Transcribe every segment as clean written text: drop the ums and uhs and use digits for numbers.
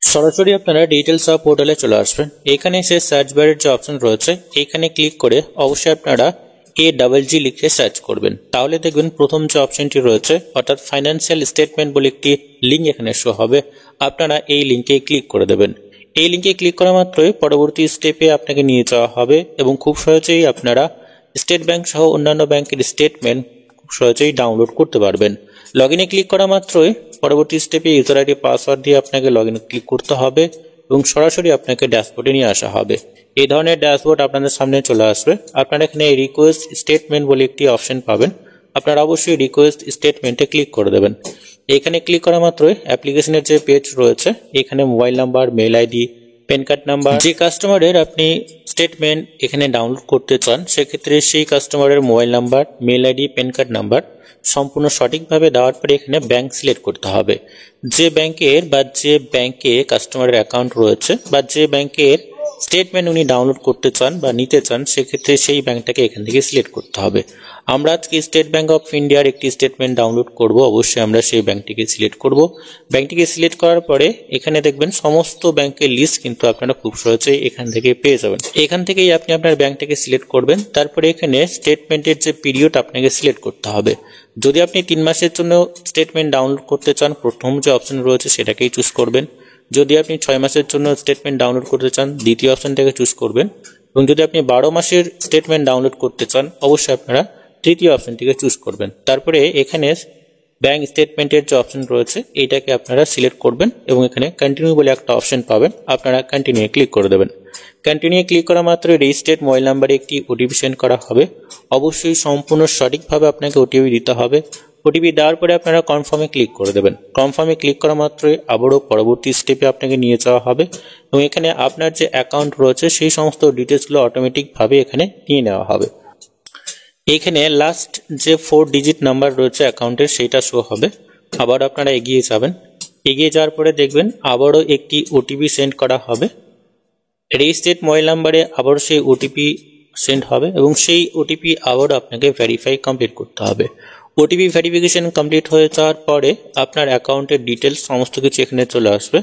সরাসরি আপনারা details of পোর্টালে চলে আসবেন। এখানে এসে সার্চ বারের যে অপশন রয়েছে এখানে ক্লিক করে অবশ্যই আপনারা AGG লিখে সার্চ করবেন। তাহলে দেখবেন প্রথম যে অপশনটি রয়েছে অর্থাৎ ফাইন্যান্সিয়াল স্টেটমেন্ট বলে একটি লিঙ্ক এখানে শো হবে। আপনারা এই লিঙ্কে ক্লিক করে দেবেন। এই লিঙ্কে ক্লিক করা মাত্রই পরবর্তী স্টেপে আপনাকে নিয়ে যাওয়া হবে এবং খুব সহজেই আপনারা স্টেট ব্যাংক সহ অন্যান্য ব্যাংকের স্টেটমেন্ট খুব সহজেই ডাউনলোড করতে পারবেন। লগইনে ক্লিক করা মাত্রই পরবর্তী স্টেপে ইউজার আইডি পাসওয়ার্ড দিয়ে আপনাকে লগইনে ক্লিক করতে হবে এবং সরাসরি আপনাকে ড্যাশবোর্ডে নিয়ে আসা হবে। এই ধরনের ড্যাশবোর্ড আপনাদের সামনে চলে আসবে। আপনারা এখানে রিকোয়েস্ট স্টেটমেন্ট বলে একটি অপশন পাবেন। আপনারা অবশ্যই রিকোয়েস্ট স্টেটমেন্টে ক্লিক করে দেবেন। এখানে ক্লিক করা মাত্রই অ্যাপ্লিকেশনের যে পেজ রয়েছে এখানে mobile number, mail ID, PAN card number, যে কাস্টমারের আপনি স্টেটমেন্ট এখানে ডাউনলোড করতে চান সেক্ষেত্রে সেই কাস্টমারের mobile number, mail ID, PAN card number সম্পূর্ণ সঠিকভাবে দেওয়ার পরে এখানে ব্যাংক সিলেক্ট করতে হবে। যে ব্যাংকে কাস্টমারের অ্যাকাউন্ট রয়েছে বা যে ব্যাংকের স্টেটমেন্ট উনি ডাউনলোড করতে চান বা নিতে চান সেক্ষেত্রে সেই ব্যাংকটাকে এখান থেকে সিলেক্ট করতে হবে। আমরা আজকে স্টেট ব্যাংক অফ ইন্ডিয়ার একটি স্টেটমেন্ট ডাউনলোড করব। অবশ্যই আমরা সেই ব্যাংকটিকে সিলেক্ট করব। ব্যাংকটিকে সিলেক্ট করার পরে এখানে দেখবেন সমস্ত ব্যাংকের লিস্ট কিন্তু আপনারা খুব সহজেই এখান থেকে পেয়ে যাবেন। এখান থেকেই আপনি আপনার ব্যাংকটাকে সিলেক্ট করবেন। তারপরে এখানে স্টেটমেন্টের যে পিরিয়ড আপনাকে সিলেক্ট করতে হবে। যদি আপনি 3 মাসের জন্য স্টেটমেন্ট ডাউনলোড করতে চান প্রথম যে অপশন রয়েছে সেটাকেই চুজ করবেন। যদি আপনি 6 মাসের জন্য স্টেটমেন্ট ডাউনলোড করতে চান দ্বিতীয় অপশনটাকে চুজ করবেন এবং যদি আপনি 12 মাসের স্টেটমেন্ট ডাউনলোড করতে চান অবশ্যই আপনারা তৃতীয় অপশনটিকে চুজ করবেন। তারপরে এখানে ব্যাংক স্টেটমেন্টের যে অপশন রয়েছে এইটাকে আপনারা সিলেক্ট করবেন এবং এখানে কন্টিনিউ বলে একটা অপশন পাবেন। আপনারা কন্টিনিউ ক্লিক করে দেবেন। কন্টিনিউ ক্লিক করা মাত্রই রেজিস্টার্ড মোবাইল নাম্বারে একটি ওটিপি সেন্ড করা হবে। অবশ্যই সম্পূর্ণ সঠিকভাবে আপনাকে ওটিপি দিতে হবে। ওটিপি দেওয়ার পরে আপনারা কনফার্মে ক্লিক করে দেবেন। কনফার্মে ক্লিক করা মাত্রই আবারও পরবর্তী স্টেপে আপনাকে নিয়ে যাওয়া হবে এবং এখানে আপনার যে অ্যাকাউন্ট রয়েছে সেই সমস্ত ডিটেলসগুলো অটোমেটিকভাবে এখানে নিয়ে নেওয়া হবে। এখানে লাস্ট যে 4 ডিজিট নাম্বার রয়েছে অ্যাকাউন্টের সেইটা শো হবে। আবার আপনারা এগিয়ে যাবেন। এগিয়ে যাওয়ার পরে দেখবেন আবারও একটি ওটিপি সেন্ড করা হবে। রেজিস্টার্ড মোবাইল নাম্বারে আবারও সেই ওটিপি সেন্ড হবে এবং সেই ওটিপি আবারও আপনাকে ভেরিফাই কমপ্লিট করতে হবে। ওটিপি ভেরিফিকেশন কমপ্লিট হয়ে যাওয়ার পরে আপনার অ্যাকাউন্টের ডিটেলস সমস্ত কিছু এখানে চলে আসবে।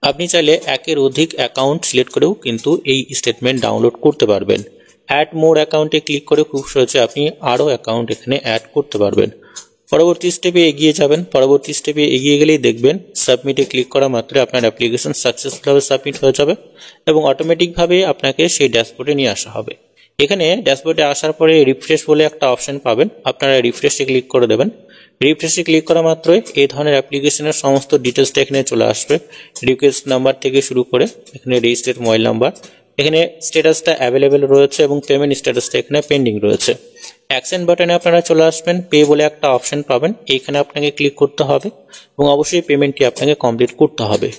আপনি চাইলে একের অধিক অ্যাকাউন্ট সিলেক্ট করেও কিন্তু এই স্টেটমেন্ট ডাউনলোড করতে পারবেন। অ্যাড মোর অ্যাকাউন্টে ক্লিক করে খুব সহজে আপনি আরও অ্যাকাউন্ট এখানে অ্যাড করতে পারবেন। পরবর্তী স্টেপে এগিয়ে যাবেন। পরবর্তী স্টেপে এগিয়ে গেলেই দেখবেন সাবমিটে ক্লিক করা মাত্র আপনার অ্যাপ্লিকেশন সাকসেসফুলভাবে সাবমিট হয়ে যাবে এবং অটোমেটিকভাবে আপনাকে সেই ড্যাশবোর্ডে নিয়ে আসা হবে। এখানে ড্যাশবোর্ডে আসার পরে রিফ্রেশ বলে একটা অপশন পাবেন। আপনারা রিফ্রেশে ক্লিক করে দেবেন। রিফ্রেশে ক্লিক করা মাত্রই এই ধরনের অ্যাপ্লিকেশনের সমস্ত ডিটেলসটা এখানে চলে আসবে। রিকোয়েস্ট নাম্বার থেকে শুরু করে এখানে রেজিস্টার্ড মোবাইল নাম্বার, এখানে স্ট্যাটাসটা অ্যাভেলেবেল রয়েছে এবং পেমেন্ট স্ট্যাটাসটা এখানে পেন্ডিং রয়েছে। অ্যাকশন বাটনে আপনারা চলে আসবেন। পে বলে একটা অপশন পাবেন। এইখানে আপনাকে ক্লিক করতে হবে এবং অবশ্যই পেমেন্টটি আপনাকে কমপ্লিট করতে হবে।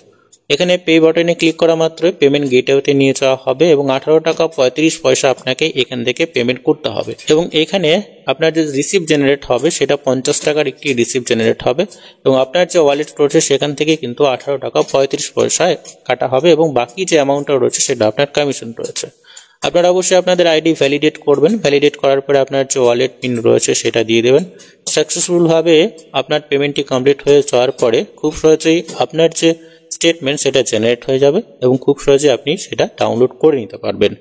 এখানে পে বাটনে ক্লিক করা মাত্রই পেমেন্ট গেটওয়েতে নিয়ে যাওয়া হবে এবং 18 টাকা 35 পয়সা আপনাকে এখান থেকে পেমেন্ট করতে হবে এবং এখানে আপনার যে রিসিপ্ট জেনারেট হবে সেটা 50 টাকার একটি রিসিপ্ট জেনারেট হবে এবং আপনার যে ওয়ালেট রয়েছে সেখান থেকে কিন্তু 18 টাকা 35 পয়সায় কাটা হবে এবং বাকি যে অ্যামাউন্টটা রয়েছে সেটা আপনার কমিশন রয়েছে। আপনারা অবশ্যই আপনাদের আইডি ভ্যালিডেট করবেন। ভ্যালিডেট করার পরে আপনার যে ওয়ালেট পিন রয়েছে সেটা দিয়ে দেবেন। সাকসেসফুলভাবে আপনার পেমেন্টটি কমপ্লিট হয়ে যাওয়ার পরে খুব সহজেই আপনার যে স্টেটমেন্ট সেটা জেনারেট হয়ে যাবে এবং খুব সহজে আপনি সেটা ডাউনলোড করে নিতে পারবেন।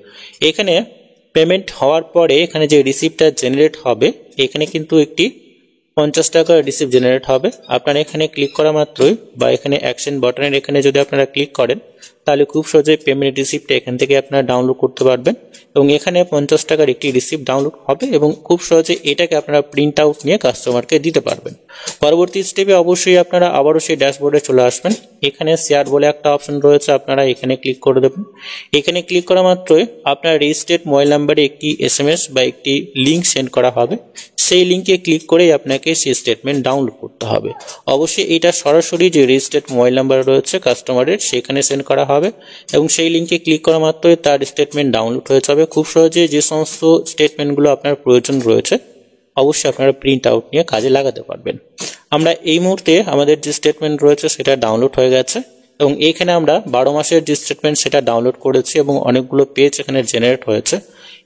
এখানে পেমেন্ট হওয়ার পরে এখানে যে রিসিপ্টটা জেনারেট হবে এখানে কিন্তু একটি 50 টাকার রিসিপ্ট জেনারেট হবে। আপনারা এখানে ক্লিক করা মাত্রই বা এখানে অ্যাকশন বাটনের এখানে যদি আপনারা ক্লিক করেন তাহলে খুব সহজে পেমেন্ট রিসিপ্টটা এখান থেকে আপনারা ডাউনলোড করতে পারবেন এবং এখানে 50 টাকার একটি রিসিপ্ট ডাউনলোড হবে এবং খুব সহজে এটাকে আপনারা প্রিন্ট আউট নিয়ে কাস্টমারকে দিতে পারবেন। পরবর্তী স্টেপে অবশ্যই আপনারা আবারও সেই ড্যাশবোর্ডে চলে আসবেন। এখানে শেয়ার বলে একটা অপশন রয়েছে, আপনারা এখানে ক্লিক করে দেবেন। এখানে ক্লিক করা মাত্রই আপনার রেজিস্টার্ড মোবাইল নাম্বারে একটি SMS বা একটি লিঙ্ক সেন্ড করা হবে। সেই লিঙ্কে ক্লিক করেই আপনাকে সেই স্টেটমেন্ট ডাউনলোড করতে হবে। অবশ্যই এটা সরাসরি যে রেজিস্টার্ড মোবাইল নাম্বার রয়েছে কাস্টমারের সেখানে সেন্ড করা হবে এবং সেই লিঙ্কে ক্লিক করা মাত্রই তার স্টেটমেন্ট ডাউনলোড হয়ে যাবে। খুব সহজে যে সমস্ত স্টেটমেন্টগুলো আপনার প্রয়োজন রয়েছে অবশ্যই আপনারা প্রিন্ট আউট নিয়ে কাজে লাগাতে পারবেন। আমরা এই মুহূর্তে আমাদের যে স্টেটমেন্ট রয়েছে সেটা ডাউনলোড হয়ে গেছে এবং এখানে আমরা 12 মাসের যে স্টেটমেন্ট সেটা ডাউনলোড করেছি এবং অনেকগুলো পেজ এখানে জেনারেট হয়েছে।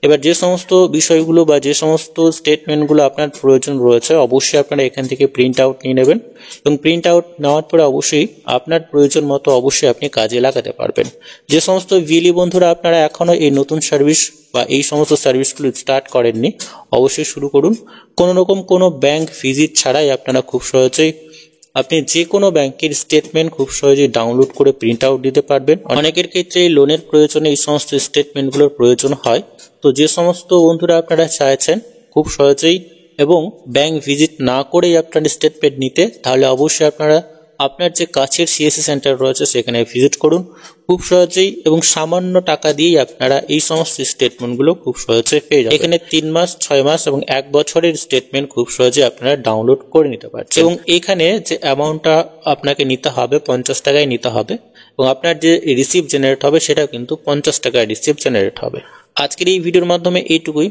এবার যে সমস্ত বিষয়গুলো বা যে সমস্ত স্টেটমেন্টগুলো আপনার প্রয়োজন রয়েছে অবশ্যই আপনারা এখান থেকে প্রিন্ট আউট নিয়ে নেবেন এবং প্রিন্ট আউট নেওয়ার পরে অবশ্যই আপনার প্রয়োজন মতো অবশ্যই আপনি কাজে লাগাতে পারবেন। যে সমস্ত ভিএলই বন্ধুরা আপনারা এখনও এই নতুন সার্ভিস বা এই সমস্ত সার্ভিসগুলো স্টার্ট করেননি অবশ্যই শুরু করুন। কোনো রকম কোনো ব্যাংক ভিজিট ছাড়াই আপনারা খুব সহজেই আপনি যে কোনো ব্যাংকের স্টেটমেন্ট খুব সহজেই ডাউনলোড করে প্রিন্ট আউট দিতে পারবেন। অনেকের ক্ষেত্রে লোনের প্রয়োজনে এই সমস্ত স্টেটমেন্টগুলোর প্রয়োজন হয়। তো যে সমস্ত বন্ধুরা আপনারা চাইছেন খুব সহজেই এবং ব্যাংক ভিজিট না করেই আপনার স্টেটমেন্ট নিতে, তাহলে অবশ্যই আপনারা আপনার যে কাছের সিএসসি সেন্টার রয়েছে সেখানে ভিজিট করুন। খুব সহজেই এবং সামান্য টাকা দিয়েই আপনারা এই সমস্ত স্টেটমেন্টগুলো খুব সহজে পেয়ে যাবেন। এখানে 3 মাস, 6 মাস এবং 1 বছরের স্টেটমেন্ট খুব সহজে আপনারা ডাউনলোড করে নিতে পারছেন। এবং এখানে যে অ্যামাউন্টটা আপনাকে নিতে হবে 50 টাকায় নিতে হবে এবং আপনার যে রিসিপ্ট জেনারেট হবে সেটা কিন্তু 50 টাকায় রিসিপ্ট জেনারেট হবে। আজকের এই ভিডিওর মাধ্যমে এইটুকুই।